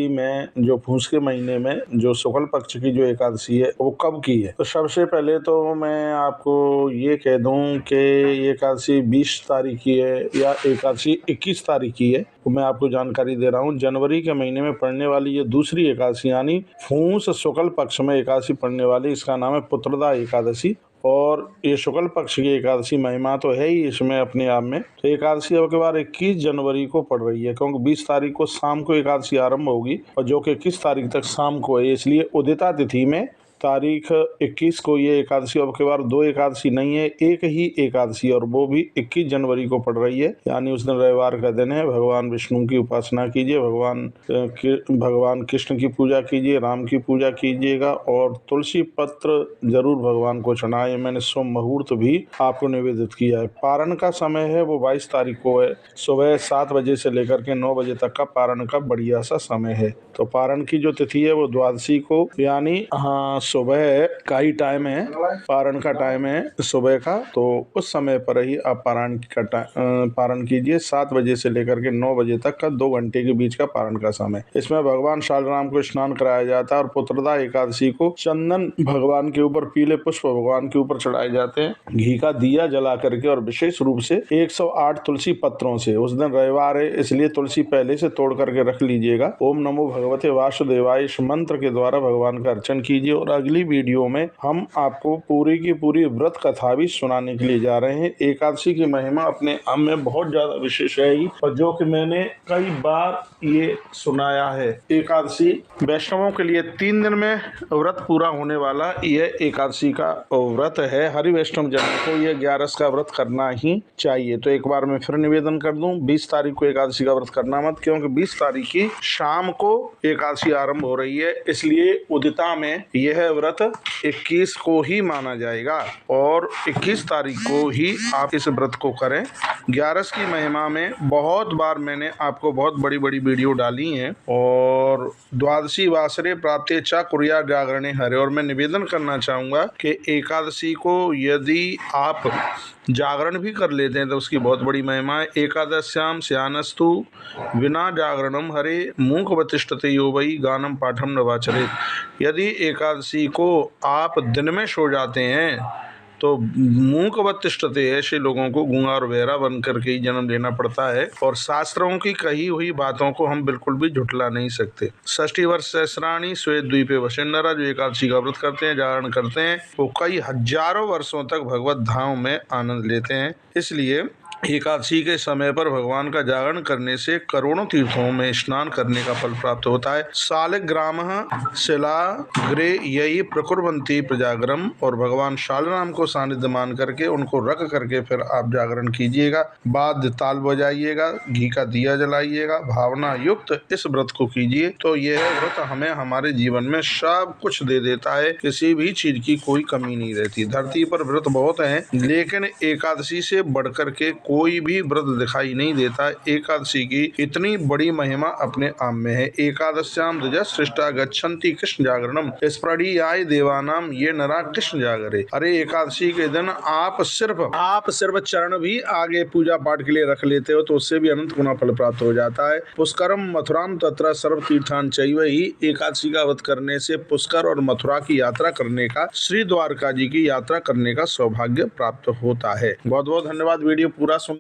एकादशी में जो पूस के महीने में जो शुक्ल पक्ष की जो एकादशी है वो कब की है। तो सबसे पहले तो मैं आपको ये कह दूं कि ये एकादशी 20 तारीख की है या एकादशी 21 तारीख की है। तो मैं आपको जानकारी दे रहा हूँ, जनवरी के महीने में पड़ने वाली ये दूसरी एकादशी यानी पूस शुक्ल पक्ष में एकादशी पड़ने वाली, इसका नाम है पुत्रदा एकादशी। और ये शुक्ल पक्ष की एकादशी महिमा तो है ही इसमें अपने आप में। तो एकादशी अब के बार 21 जनवरी को पड़ रही है, क्योंकि 20 तारीख को शाम को एकादशी आरंभ होगी और जो कि 21 तारीख तक शाम को है, इसलिए उदिता तिथि में तारीख 21 को ये एकादशी अब के बार 2 एकादशी नहीं है, एक ही एकादशी, और वो भी 21 जनवरी को पड़ रही है। यानी उस दिन रविवार का दिन है। भगवान विष्णु की उपासना कीजिए, भगवान कृष्ण की पूजा कीजिए, राम की पूजा कीजिएगा और तुलसी पत्र जरूर भगवान को चढ़ाएं। मैंने शुभ मुहूर्त भी आपको निवेदित किया है। पारण का समय है वो 22 तारीख को है, सुबह 7 बजे से लेकर के 9 बजे तक का पारण का बढ़िया सा समय है। तो पारण की जो तिथि है वो द्वादशी को, यानी सुबह का ही टाइम है, पारण का टाइम है सुबह का। तो उस समय पर ही आप पारण कीजिए। 7 बजे से लेकर के 9 बजे तक का 2 घंटे के बीच का पारण का समय। इसमें भगवान शाल राम को स्नान कराया जाता है और पुत्रदा एकादशी को चंदन भगवान के ऊपर, पीले पुष्प भगवान के ऊपर चढ़ाए जाते हैं, घी का दिया जला करके और विशेष रूप से 108 तुलसी पत्रों से। उस दिन रविवार है इसलिए तुलसी पहले से तोड़ करके रख लीजिएगा। ओम नमो भगवते वासुदेवाय इस मंत्र के द्वारा भगवान का अर्चन कीजिए। और अगली वीडियो में हम आपको पूरी की पूरी व्रत कथा भी सुनाने के लिए जा रहे हैं। एकादशी की महिमा अपने आप में बहुत ज्यादा विशेष है और जो कि मैंने कई बार ये सुनाया है। एकादशी वैष्णवों के लिए 3 दिन में व्रत पूरा होने वाला यह एकादशी का व्रत है। हरि वैष्णव जनों को यह 11 का व्रत करना ही चाहिए। तो एक बार मैं फिर निवेदन कर दूं, 20 तारीख को एकादशी का व्रत करना मत, क्योंकि 20 तारीख की शाम को एकादशी आरंभ हो रही है, इसलिए उदिता में यह व्रत 21 को ही माना जाएगा और 21 तारीख को ही आप इस व्रत को करें। 11 की महिमा में बहुत बार मैंने आपको बहुत बड़ी बड़ी वीडियो डाली हैं। और द्वादशी वासरे प्राप्ते च कुर्या जागरणे हरे। और मैं निवेदन करना चाहूँगा कि एकादशी को यदि आप जागरण भी कर लेते हैं तो उसकी बहुत बड़ी महिमा है। एकादश्याम स्यानस्तु विना जागरणम हरे मूकवतिष्ठते यो वै गानम पाठम न वाचरेत्। यदि एकादशी को आप दिन में सो जाते हैं तो मूकवतिष्ठते, ऐसे लोगों को गूंगा और बहरा बन करके ही जन्म लेना पड़ता है। और शास्त्रों की कही हुई बातों को हम बिल्कुल भी झुठला नहीं सकते। 60 वर्ष सहस्राणी श्वेत द्वीपे वसेन्नरा, जो एकादशी का व्रत करते हैं, जागरण करते हैं, वो कई हजारों वर्षों तक भगवत धाम में आनंद लेते हैं। इसलिए एकादशी के समय पर भगवान का जागरण करने से करोड़ों तीर्थों में स्नान करने का फल प्राप्त होता है। शालिग्रामः शिलाग्रे यही प्रकुर्वन्ति प्रजागरम। और भगवान शालराम को सानिध्य मान करके उनको रख करके फिर आप जागरण कीजिएगा। बाद ताल बजाइएगा, घी का दिया जलाइएगा, भावना युक्त इस व्रत को कीजिए। तो यह व्रत हमें हमारे जीवन में सब कुछ दे देता है, किसी भी चीज की कोई कमी नहीं रहती। धरती पर व्रत बहुत है, लेकिन एकादशी से बढ़कर के कोई भी व्रत दिखाई नहीं देता। एकादशी की इतनी बड़ी महिमा अपने आप में है। एकादश्याम द्विजश्रेष्ठा गच्छन्ति कृष्ण जागरणम स्पृढ़ीयाय देवानाम ये नरा कृष्ण जागरे। अरे एकादशी के दिन आप सिर्फ चरण भी आगे पूजा पाठ के लिए रख लेते हो तो उससे भी अनंत गुना फल प्राप्त हो जाता है। पुष्करम मथुराम तत्र सर्व तीर्थान चैव ही। एकादशी का व्रत करने से पुष्कर और मथुरा की यात्रा करने का, श्री द्वारका जी की यात्रा करने का सौभाग्य प्राप्त होता है। बहुत बहुत धन्यवाद वीडियो पूरा